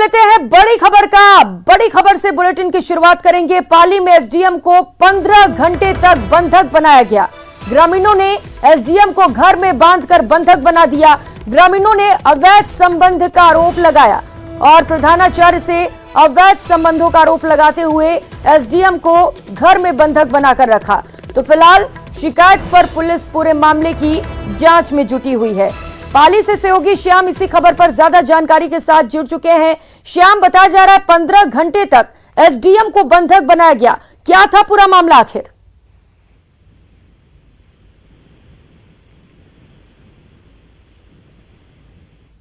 लेते हैं बड़ी खबर से बुलेटिन की शुरुआत करेंगे। पाली में एसडीएम को 15 घंटे तक बंधक बनाया गया। ग्रामीणों ने एसडीएम को घर में बांधकर बंधक बना दिया। ग्रामीणों ने अवैध संबंध का आरोप लगाया और प्रधानाचार्य से अवैध संबंधों का आरोप लगाते हुए एसडीएम को घर में बंधक बनाकर रखा। तो फिलहाल शिकायत पर पुलिस पूरे मामले की जांच में जुटी हुई है। पाली से सहयोगी श्याम इसी खबर पर ज्यादा जानकारी के साथ जुड़ चुके हैं। श्याम, बताया जा रहा है 15 घंटे तक एसडीएम को बंधक बनाया गया, क्या था पूरा मामला आखिर?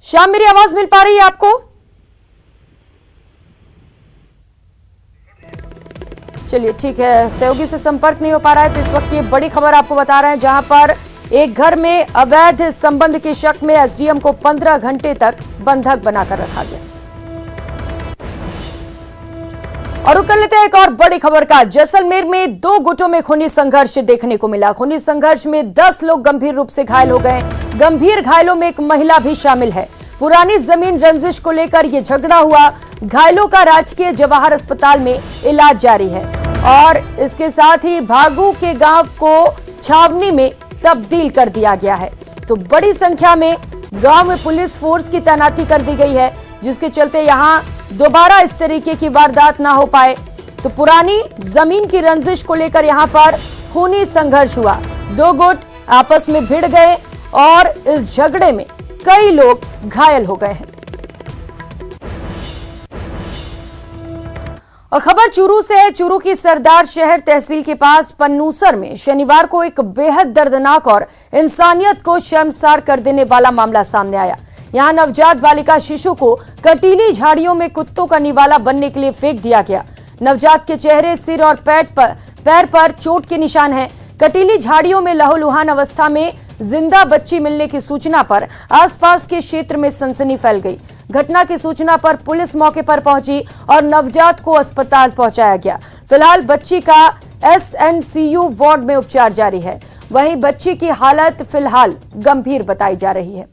श्याम, मेरी आवाज मिल पा रही है आपको? चलिए ठीक है, सहयोगी से संपर्क नहीं हो पा रहा है तो इस वक्त ये बड़ी खबर आपको बता रहे हैं, जहां पर एक घर में अवैध संबंध के शक में एसडीएम को 15 घंटे तक बंधक बनाकर रखा गया। और रुक कर लेते हैं एक और बड़ी खबर का। जैसलमेर में 2 गुटों में खूनी संघर्ष देखने को मिला। खूनी संघर्ष में 10 लोग गंभीर रूप से घायल हो गए। गंभीर घायलों में एक महिला भी शामिल है। पुरानी जमीन रंजिश को लेकर यह झगड़ा हुआ। घायलों का राजकीय जवाहर अस्पताल में इलाज जारी है और इसके साथ ही भागू के गांव को छावनी में तब्दील कर दिया गया है। तो बड़ी संख्या में गांव में पुलिस फोर्स की तैनाती कर दी गई है, जिसके चलते यहां दोबारा इस तरीके की वारदात ना हो पाए। तो पुरानी जमीन की रंजिश को लेकर यहां पर खूनी संघर्ष हुआ। 2 गुट आपस में भिड़ गए और इस झगड़े में कई लोग घायल हो गए हैं। और खबर चूरू से है। चूरू की सरदार शहर तहसील के पास पन्नूसर में शनिवार को एक बेहद दर्दनाक और इंसानियत को शर्मसार कर देने वाला मामला सामने आया। यहां नवजात बालिका शिशु को कंटीली झाड़ियों में कुत्तों का निवाला बनने के लिए फेंक दिया गया। नवजात के चेहरे, सिर और पैर पर चोट के निशान हैं। कंटीली झाड़ियों में लहूलुहान अवस्था में जिंदा बच्ची मिलने की सूचना पर आसपास के क्षेत्र में सनसनी फैल गई। घटना की सूचना पर पुलिस मौके पर पहुंची और नवजात को अस्पताल पहुंचाया गया। फिलहाल बच्ची का एसएनसीयू वार्ड में उपचार जारी है। वहीं बच्ची की हालत फिलहाल गंभीर बताई जा रही है।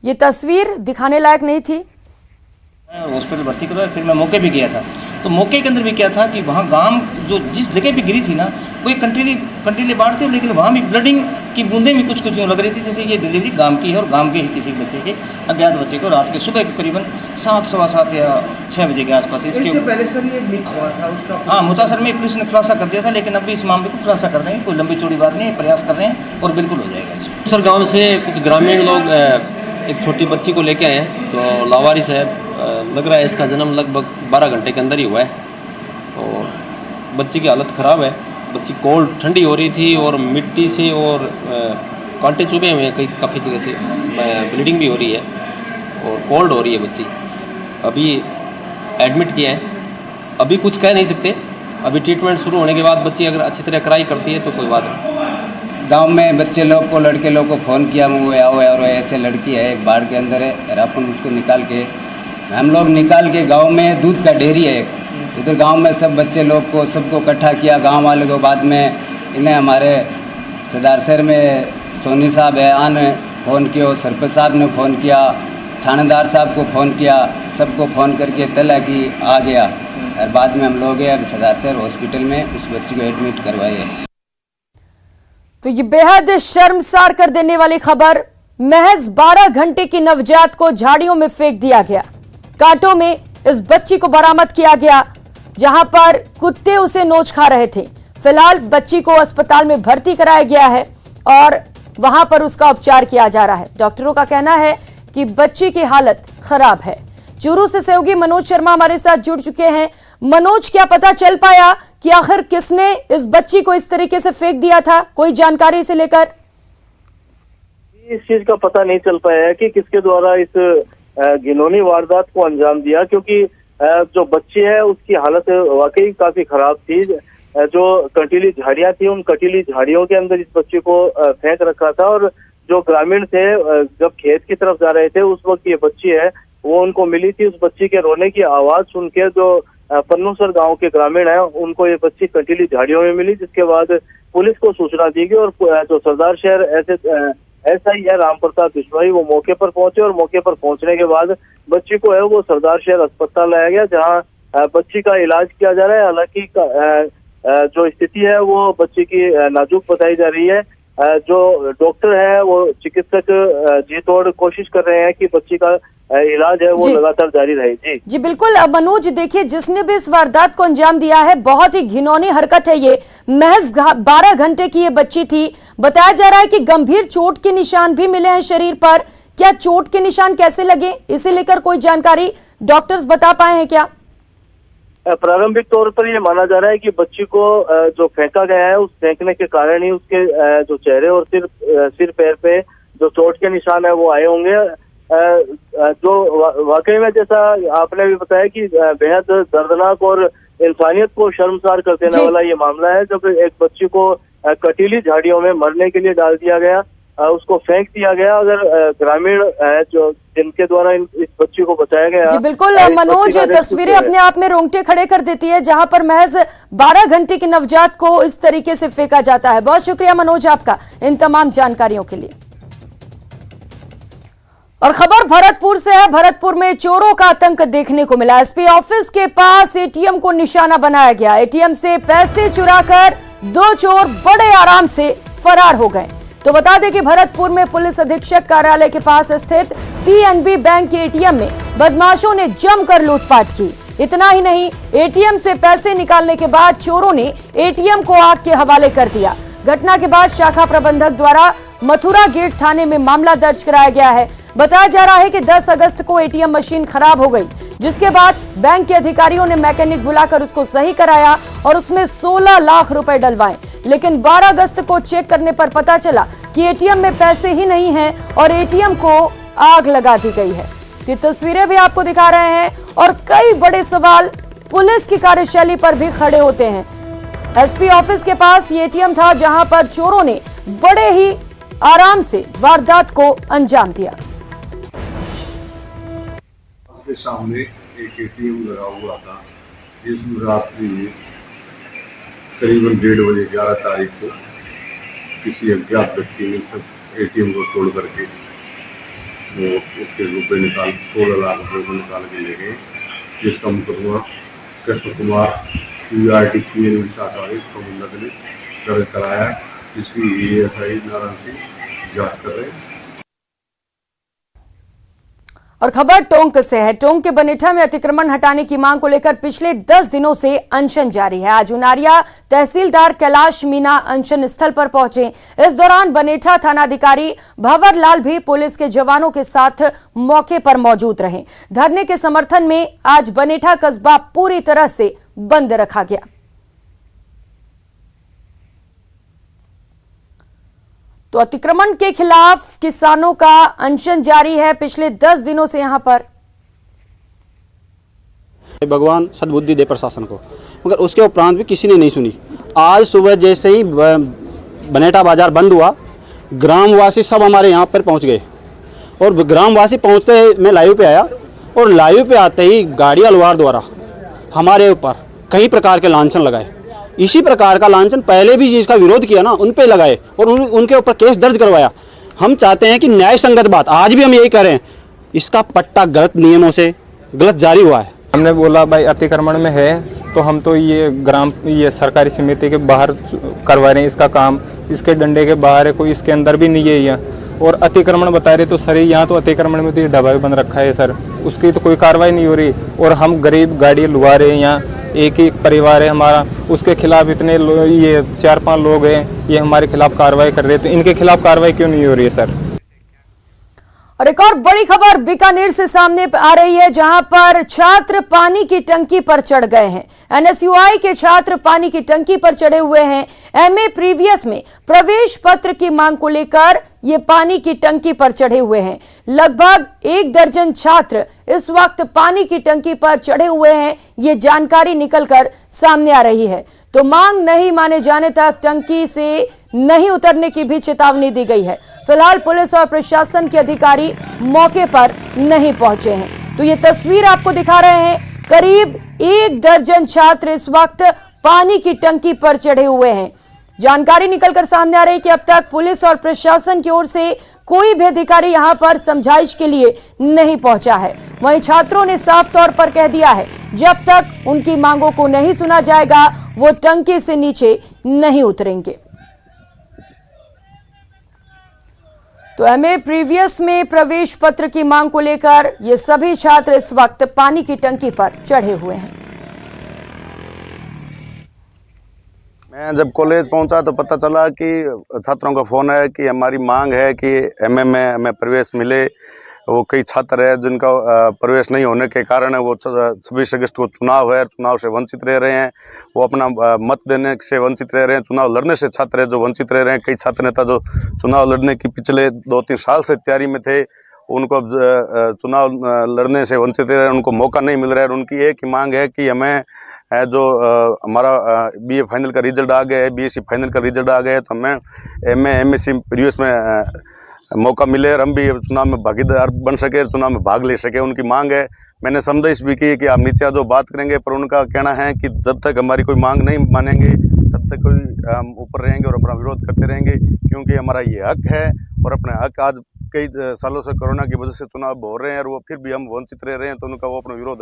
ये तस्वीर दिखाने लायक नहीं थी। हॉस्पिटल भर्ती करवाया, फिर मैं मौके भी गया था। तो मौके के अंदर भी क्या था कि वहाँ गांव जो जिस जगह पे गिरी थी ना, वो एक कंटीले बाढ़ थी, लेकिन वहाँ भी ब्लडिंग की बूंदें भी कुछ यूँ लग रही थी जैसे ये डिलीवरी गांव की है और गांव के ही किसी बच्चे के, अज्ञात बच्चे को रात के सुबह करीबन 7, सवा 7 या 6 बजे के आसपास। इसके पहले सर ये लीक हुआ था उसका? हाँ, मुतासर में पुलिस ने खुलासा कर दिया था, लेकिन अभी इस मामले को खुलासा कर देंगे। कोई लंबी चौड़ी बात नहीं है, प्रयास कर रहे हैं और बिल्कुल हो जाएगा इसमें। सर गाँव से कुछ ग्रामीण लोग एक छोटी बच्ची को लेके आए हैं, तो लावारिस है, लग रहा है इसका जन्म लगभग 12 घंटे के अंदर ही हुआ है और बच्ची की हालत ख़राब है। बच्ची कोल्ड ठंडी हो रही थी और मिट्टी से और कांटे चुभे हुए हैं, कई काफ़ी जगह से ब्लीडिंग भी हो रही है और कोल्ड हो रही है बच्ची। अभी एडमिट किया है, अभी कुछ कह नहीं सकते। अभी ट्रीटमेंट शुरू होने के बाद बच्ची अगर अच्छी तरह कराई करती है तो कोई बात नहीं। गांव में बच्चे लोग को, लड़के लोग को फ़ोन किया, वो आओ यार ऐसे लड़की है एक बाढ़ के अंदर है, और अपन उसको निकाल के हम लोग गांव में दूध का डेयरी है एक, इधर गांव में सब बच्चे लोग को सबको इकट्ठा किया गांव वाले को। बाद में इन्हें हमारे सरदार शहर में सोनी साहब है आने फ़ोन किया, सरपंच साहब ने फ़ोन किया, थानेदार साहब को फ़ोन किया, सबको फ़ोन करके तला कि आ गया। और बाद में हम लोग सरदार शहर हॉस्पिटल में उस बच्ची को एडमिट करवाए। तो ये बेहद शर्मसार कर देने वाली खबर। महज 12 घंटे की नवजात को झाड़ियों में फेंक दिया गया। कांटों में इस बच्ची को बरामद किया गया, जहां पर कुत्ते उसे नोच खा रहे थे। फिलहाल बच्ची को अस्पताल में भर्ती कराया गया है और वहां पर उसका उपचार किया जा रहा है। डॉक्टरों का कहना है कि बच्ची की हालत खराब है। चूरू से सहयोगी मनोज शर्मा हमारे साथ जुड़ चुके हैं। मनोज, क्या पता चल पाया कि आखिर किसने इस बच्ची को इस तरीके से फेंक दिया था? कोई जानकारी से लेकर इस चीज का पता नहीं चल पाया है कि किसके द्वारा इस घिनौनी वारदात को अंजाम दिया, क्योंकि जो बच्ची है उसकी हालत वाकई काफी खराब थी। जो कंटीली झाड़ियां थी, उन कंटीली झाड़ियों के अंदर इस बच्चे को फेंक रखा था और जो ग्रामीण थे जब खेत की तरफ जा रहे थे उस वक्त ये बच्ची है वो उनको मिली थी। उस बच्ची के रोने की आवाज सुन के जो पन्नूसर गांव के ग्रामीण हैं, उनको ये बच्ची कंटीली झाड़ियों में मिली, जिसके बाद पुलिस को सूचना दी गई और जो सरदार शहर SI है राम प्रताप बिश्नोई, वो मौके पर पहुंचे और मौके पर पहुंचने के बाद बच्ची को है वो सरदार शहर अस्पताल लाया गया, जहां बच्ची का इलाज किया जा रहा है। हालांकि जो स्थिति है वो बच्ची की नाजुक बताई जा रही है। जो डॉक्टर है वो चिकित्सक जी तोड़ कोशिश कर रहे हैं कि बच्ची का इलाज है वो लगातार जारी रहे। जी बिल्कुल। अब मनोज, देखिए, जिसने भी इस वारदात को अंजाम दिया है, बहुत ही घिनौनी हरकत है ये। महज 12 घंटे की ये बच्ची थी। बताया जा रहा है कि गंभीर चोट के निशान भी मिले हैं शरीर पर। क्या चोट के निशान कैसे लगे, इसे लेकर कोई जानकारी डॉक्टर्स बता पाए हैं क्या? प्रारंभिक तौर पर ये माना जा रहा है कि बच्ची को जो फेंका गया है, उस फेंकने के कारण ही उसके जो चेहरे और सिर पैर पे जो चोट के निशान है वो आए होंगे। जो वाकई में, जैसा आपने भी बताया, कि बेहद दर्दनाक और इंसानियत को शर्मसार कर देने वाला ये मामला है, जब एक बच्ची को कटीली झाड़ियों में मरने के लिए डाल दिया गया, उसको फेंक दिया गया। अगर ग्रामीण जो जिनके द्वारा इस बच्ची को बचाया गया। जी बिल्कुल मनोज, तस्वीरें अपने आप में रोंगटे खड़े कर देती है, जहां पर महज 12 घंटे की नवजात को इस तरीके से फेंका जाता है। बहुत शुक्रिया मनोज आपका इन तमाम जानकारियों के लिए। और खबर भरतपुर से है। भरतपुर में चोरों का आतंक देखने को मिला। SP ऑफिस के पास ATM को निशाना बनाया गया। ATM से पैसे चुराकर 2 चोर बड़े आराम से फरार हो गए। तो बता दें कि भरतपुर में पुलिस अधीक्षक कार्यालय के पास स्थित PNB बैंक के ATM में बदमाशों ने जमकर लूटपाट की। इतना ही नहीं, ATM से पैसे निकालने के बाद चोरों ने ATM को आग के हवाले कर दिया। घटना के बाद शाखा प्रबंधक द्वारा मथुरा गेट थाने में मामला दर्ज कराया गया है। बताया जा रहा है कि 10 अगस्त को ATM मशीन खराब हो गई, जिसके बाद बैंक के अधिकारियों ने मैकेनिक बुलाकर उसको सही कराया और उसमें 16 लाख रुपए डलवाए। लेकिन 12 अगस्त को चेक करने पर पता चला कि ATM में पैसे ही नहीं हैं और ATM को आग लगा दी गई है। ये तस्वीरें भी आपको दिखा रहे हैं और कई बड़े सवाल पुलिस की कार्यशैली पर भी खड़े होते हैं। SP ऑफिस के पास ये ATM था, जहां पर चोरों ने बड़े ही आराम से वारदात को अंजाम दिया। के सामने एक ATM लगा हुआ था, जिसमें रात्रि में करीबन 1:30 बजे 11 तारीख को किसी अज्ञात व्यक्ति ने सब ATM को तोड़ करके वो उसके रुपये 16 लाख रुपये को निकाल के ले गए, जिसका मुकदमा कृष्ण कुमार UIT PNB शाखा के प्रबंधक ने दर्ज कराया, जिसकी ASI नारायण सिंह जांच कर रहे हैं। और खबर टोंक से है। टोंक के बनेठा में अतिक्रमण हटाने की मांग को लेकर पिछले 10 दिनों से अनशन जारी है। आज उनारिया तहसीलदार कैलाश मीना अनशन स्थल पर पहुंचे। इस दौरान बनेठा थानाधिकारी भंवर लाल भी पुलिस के जवानों के साथ मौके पर मौजूद रहे। धरने के समर्थन में आज बनेठा कस्बा पूरी तरह से बंद रखा गया। तो अतिक्रमण के खिलाफ किसानों का अनशन जारी है पिछले 10 दिनों से। यहां पर भगवान सद्बुद्धि दे प्रशासन को, मगर उसके उपरांत भी किसी ने नहीं सुनी। आज सुबह जैसे ही बनेठा बाजार बंद हुआ, ग्रामवासी सब हमारे यहाँ पर पहुँच गए और ग्रामवासी पहुँचते मैं लाइव पे आया और लाइव पे आते ही गाड़ी अलवार द्वारा हमारे ऊपर कई प्रकार के लांछन लगाए। इसी प्रकार का लांछन पहले भी जिसका विरोध किया ना, उन पे लगाए और उनके ऊपर केस दर्ज करवाया। हम चाहते हैं कि न्याय संगत बात, आज भी हम यही करें, इसका पट्टा गलत नियमों से गलत जारी हुआ है। हमने बोला भाई अतिक्रमण में है तो हम तो ये सरकारी समिति के बाहर करवा रहे हैं इसका काम, इसके डंडे के बाहर है, कोई इसके अंदर भी नहीं है यहाँ। और अतिक्रमण बता रहे तो सर यहाँ तो अतिक्रमण में तो ये ढाबा भी बंद रखा है सर, उसकी तो कोई कार्रवाई नहीं हो रही। और हम गरीब गाड़ी लुआ रहे हैं, यहाँ एक ही परिवार है हमारा, उसके खिलाफ इतने ये 4-5 लोग हैं, ये हमारे खिलाफ कार्रवाई कर रहे हैं, तो इनके खिलाफ कार्रवाई क्यों नहीं हो रही है सर? और एक और बड़ी खबर बीकानेर से सामने आ रही है, जहां पर छात्र पानी की टंकी पर चढ़ गए हैं। NSUI के छात्र पानी की टंकी पर चढ़े हुए हैं। MA प्रीवियस में प्रवेश पत्र की मांग को लेकर ये पानी की टंकी पर चढ़े हुए हैं। लगभग 1 दर्जन छात्र इस वक्त पानी की टंकी पर चढ़े हुए हैं। ये जानकारी निकलकर सामने आ रही है। तो मांग नहीं माने जाने तक टंकी से नहीं उतरने की भी चेतावनी दी गई है। फिलहाल पुलिस और प्रशासन के अधिकारी मौके पर नहीं पहुंचे हैं। तो ये तस्वीर आपको दिखा रहे हैं करीब 1 दर्जन छात्र इस वक्त पानी की टंकी पर चढ़े हुए हैं। जानकारी निकलकर सामने आ रही है कि अब तक पुलिस और प्रशासन की ओर से कोई भी अधिकारी यहां पर समझाइश के लिए नहीं पहुंचा है। वहीं छात्रों ने साफ तौर पर कह दिया है, जब तक उनकी मांगों को नहीं सुना जाएगा वो टंकी से नीचे नहीं उतरेंगे। तो एमए प्रीवियस में प्रवेश पत्र की मांग को लेकर ये सभी छात्र इस वक्त पानी की टंकी पर चढ़े हुए हैं। मैं जब कॉलेज पहुंचा तो पता चला कि छात्रों का फोन है कि हमारी मांग है कि एमए में हमें प्रवेश मिले। वो कई छात्र है जिनका प्रवेश नहीं होने के कारण वो 26 अगस्त को चुनाव है, चुनाव से वंचित रह रहे हैं। वो अपना मत देने से वंचित रह रहे हैं। चुनाव लड़ने से छात्र है जो वंचित रह रहे हैं। कई छात्र नेता जो चुनाव लड़ने की पिछले 2-3 साल से तैयारी में थे, उनको चुनाव लड़ने से वंचित रह रहे हैं, उनको मौका नहीं मिल रहा है। उनकी एक ही मांग है कि हमें जो हमारा बीए फाइनल का रिजल्ट आ गया है, बीएससी फाइनल का रिजल्ट आ गया है, तो हमें एमए एमएससी प्रीवियस में मौका मिले और हम भी चुनाव में भागीदार बन सके, चुनाव में भाग ले सके। उनकी मांग है। मैंने समझाइश भी की कि आप नीचे जो बात करेंगे, पर उनका कहना है कि जब तक हमारी कोई मांग नहीं मानेंगे तब तक कोई हम ऊपर रहेंगे और अपना विरोध करते रहेंगे, क्योंकि हमारा ये हक है। और अपने हक आज कई सालों से कोरोना की वजह से चुनाव हो रहे हैं और वो फिर भी हम वंचित रह रहे हैं, तो उनका वो अपना विरोध।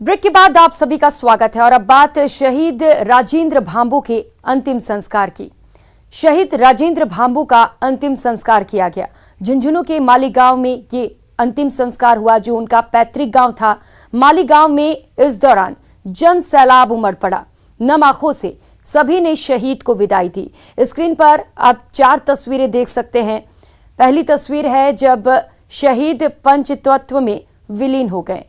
ब्रेक के बाद आप सभी का स्वागत है और अब बात शहीद राजेंद्र भांबू के अंतिम संस्कार की। शहीद राजेंद्र भांबू का अंतिम संस्कार किया गया। झुंझुनू के मालीगांव में ये अंतिम संस्कार हुआ, जो उनका पैतृक गांव था। मालीगांव में इस दौरान जन सैलाब उमड़ पड़ा। नम आंखों से सभी ने शहीद को विदाई दी। स्क्रीन पर आप 4 तस्वीरें देख सकते हैं। पहली तस्वीर है जब शहीद पंचतत्व में विलीन हो गए।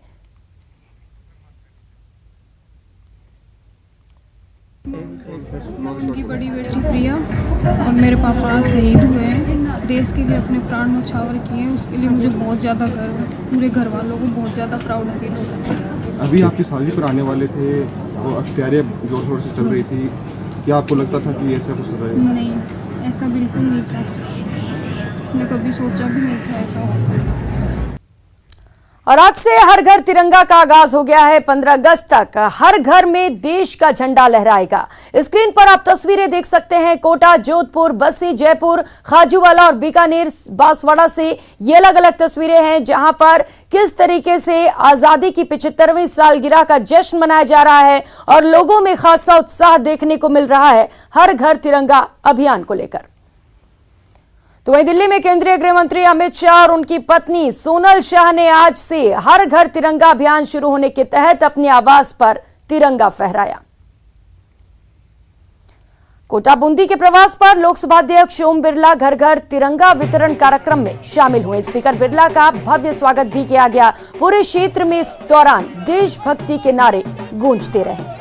उनकी बड़ी बेटी प्रिया और मेरे पापा शहीद हुए हैं। देश के लिए अपने प्राण न्यौछावर किए, उसके लिए मुझे बहुत ज़्यादा गर्व है। पूरे घर वालों को बहुत ज़्यादा प्राउड फील होता है। अभी आपकी शादी पर आने वाले थे, तो तैयारियां जोर शोर से चल रही थी। क्या आपको लगता था कि ऐसा कुछ होगा? नहीं, ऐसा बिल्कुल नहीं था। मैंने कभी सोचा भी नहीं था ऐसा होगा। और आज से हर घर तिरंगा का आगाज हो गया है। 15 अगस्त तक हर घर में देश का झंडा लहराएगा। स्क्रीन पर आप तस्वीरें देख सकते हैं। कोटा, जोधपुर, बस्सी, जयपुर, खाजूवाला और बीकानेर, बांसवाड़ा से ये अलग अलग तस्वीरें हैं, जहां पर किस तरीके से आजादी की 75वीं सालगिरह का जश्न मनाया जा रहा है और लोगों में खासा उत्साह देखने को मिल रहा है हर घर तिरंगा अभियान को लेकर। तो वहीं दिल्ली में केंद्रीय गृह मंत्री अमित शाह और उनकी पत्नी सोनल शाह ने आज से हर घर तिरंगा अभियान शुरू होने के तहत अपने आवास पर तिरंगा फहराया। कोटा बूंदी के प्रवास पर लोकसभा अध्यक्ष ओम बिरला घर घर तिरंगा वितरण कार्यक्रम में शामिल हुए। स्पीकर बिरला का भव्य स्वागत भी किया गया। पूरे क्षेत्र में इस दौरान देशभक्ति के नारे गूंजते रहे।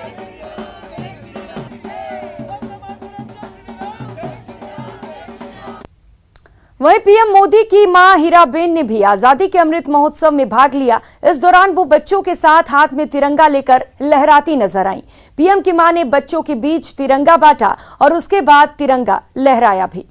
वहीं पीएम मोदी की मां हीराबेन ने भी आजादी के अमृत महोत्सव में भाग लिया। इस दौरान वो बच्चों के साथ हाथ में तिरंगा लेकर लहराती नजर आईं। पीएम की मां ने बच्चों के बीच तिरंगा बांटा और उसके बाद तिरंगा लहराया भी।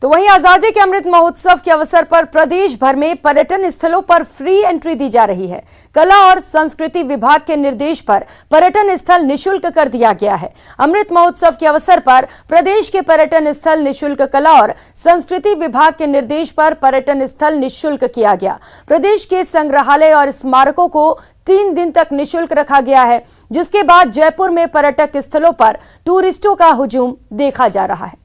तो वहीं आजादी के अमृत महोत्सव के अवसर पर प्रदेश भर में पर्यटन स्थलों पर फ्री एंट्री दी जा रही है। कला और संस्कृति विभाग के निर्देश पर पर्यटन स्थल निशुल्क कर दिया गया है। अमृत महोत्सव के अवसर पर प्रदेश के पर्यटन स्थल निशुल्क, कला और संस्कृति विभाग के निर्देश पर पर्यटन स्थल निशुल्क किया गया। प्रदेश के संग्रहालय और स्मारकों को 3 दिन तक निशुल्क रखा गया है, जिसके बाद जयपुर में पर्यटक स्थलों पर टूरिस्टों का हुजूम देखा जा रहा है।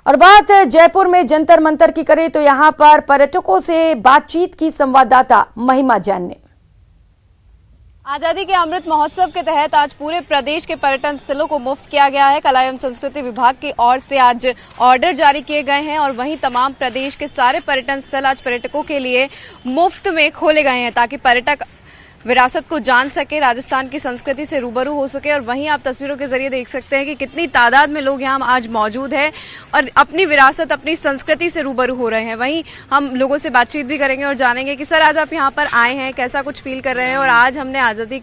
और बात जयपुर में जंतर मंतर की करें तो यहां पर पर्यटकों से बातचीत की संवाददाता महिमा जैन ने। आजादी के अमृत महोत्सव के तहत आज पूरे प्रदेश के पर्यटन स्थलों को मुफ्त किया गया है। कला एवं संस्कृति विभाग की ओर से आज ऑर्डर जारी किए गए हैं और वहीं तमाम प्रदेश के सारे पर्यटन स्थल आज पर्यटकों के लिए मुफ्त में खोले गए हैं, ताकि पर्यटक विरासत को जान सके, राजस्थान की संस्कृति से रूबरू हो सके। और वहीं आप तस्वीरों के जरिए देख सकते हैं कि कितनी तादाद में लोग यहाँ आज मौजूद हैं और अपनी विरासत, अपनी संस्कृति से रूबरू हो रहे हैं। वहीं हम लोगों से बातचीत भी करेंगे और जानेंगे कि सर आज आप यहाँ पर आए हैं, कैसा कुछ फील कर रहे हैं, और आज हम आज़ादी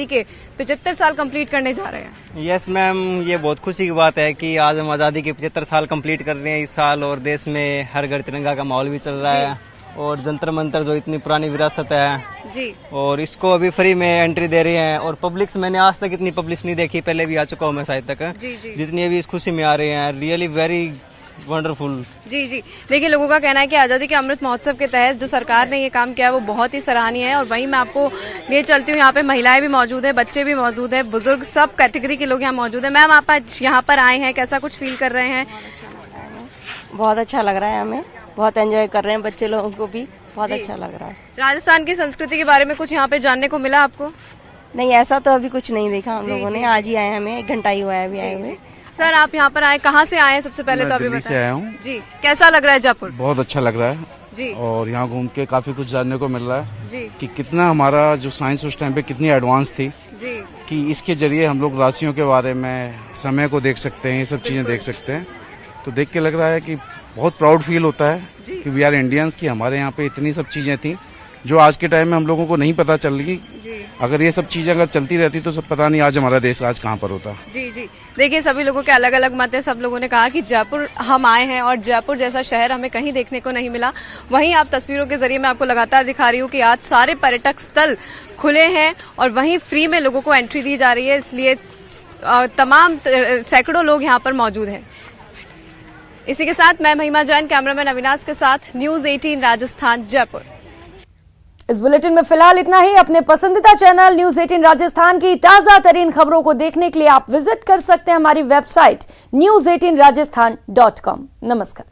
के 75 साल कंप्लीट करने जा रहे हैं। यस मैम, ये बहुत खुशी की बात है कि आज हम आज़ादी के 75 साल कंप्लीट कर रहे हैं इस साल, और देश में हर घर तिरंगा का माहौल भी चल रहा है, और जंतर मंतर जो इतनी पुरानी विरासत है जी, और इसको अभी फ्री में एंट्री दे रही हैं। और पब्लिक, मैंने आज तक इतनी पब्लिक नहीं देखी, पहले भी आ चुका हूँ मैं शायद तक, जितनी अभी इस खुशी में आ रहे हैं, रियली वेरी वंडरफुल। जी जी, देखिए लोगों का कहना है कि आज़ादी के अमृत महोत्सव के तहत जो सरकार ने ये काम किया है वो बहुत ही सराहनीय है। और वहीं मैं आपको ले चलती हूँ, यहाँ पे महिलाएं भी मौजूद है, बच्चे भी मौजूद है, बुजुर्ग, सब कैटेगरी के लोग यहाँ मौजूद है। मैम, आप आज यहाँ पर आए हैं, कैसा कुछ फील कर रहे हैं? बहुत अच्छा लग रहा है, हमें बहुत एंजॉय कर रहे हैं, बच्चे लोगों को भी बहुत अच्छा लग रहा है। राजस्थान की संस्कृति के बारे में कुछ यहाँ पे जानने को मिला आपको? नहीं, ऐसा तो अभी कुछ नहीं देखा हम लोगों ने, आज ही आए, हमें 1 घंटा ही हुआ है अभी आए हुए। सर, आप यहाँ पर आए, कहाँ से आए हैं? सबसे पहले तो अभी दिल्ली से आया हूँ जी, कैसा लग रहा है जयपुर? बहुत अच्छा लग रहा है जी, और यहाँ घूम के काफी कुछ जानने को मिल रहा है जी कि कितना हमारा जो साइंस उस टाइम पे कितनी एडवांस थी, जी, कि इसके जरिए हम लोग राशियों के बारे में, समय को देख सकते हैं, ये सब चीजें देख सकते हैं। तो देख के लग रहा है कि बहुत प्राउड फील होता है कि वी आर इंडियंस, कि हमारे यहाँ पे इतनी सब चीजें थी जो आज के टाइम में हम लोगों को नहीं पता चल रही। अगर ये सब चीजें अगर चलती रहती तो सब पता नहीं आज हमारा देश आज कहाँ पर होता। जी जी, देखिए सभी लोगों के अलग अलग मत है। सब लोगों ने कहा कि जयपुर हम आए हैं और जयपुर जैसा शहर हमें कहीं देखने को नहीं मिला। वहीं आप तस्वीरों के जरिए मैं आपको लगातार दिखा रही हूँ कि आज सारे पर्यटक स्थल खुले हैं और वहीं फ्री में लोगों को एंट्री दी जा रही है, इसलिए तमाम सैकड़ों लोग यहाँ पर मौजूद हैं। इसी के साथ मैं महिमा जैन, कैमरामैन अविनाश के साथ, न्यूज़ 18 राजस्थान, जयपुर। इस बुलेटिन में फिलहाल इतना ही। अपने पसंदीदा चैनल न्यूज़ 18 राजस्थान की ताजा तरीन खबरों को देखने के लिए आप विजिट कर सकते हैं हमारी वेबसाइट news18rajasthan.com। नमस्कार।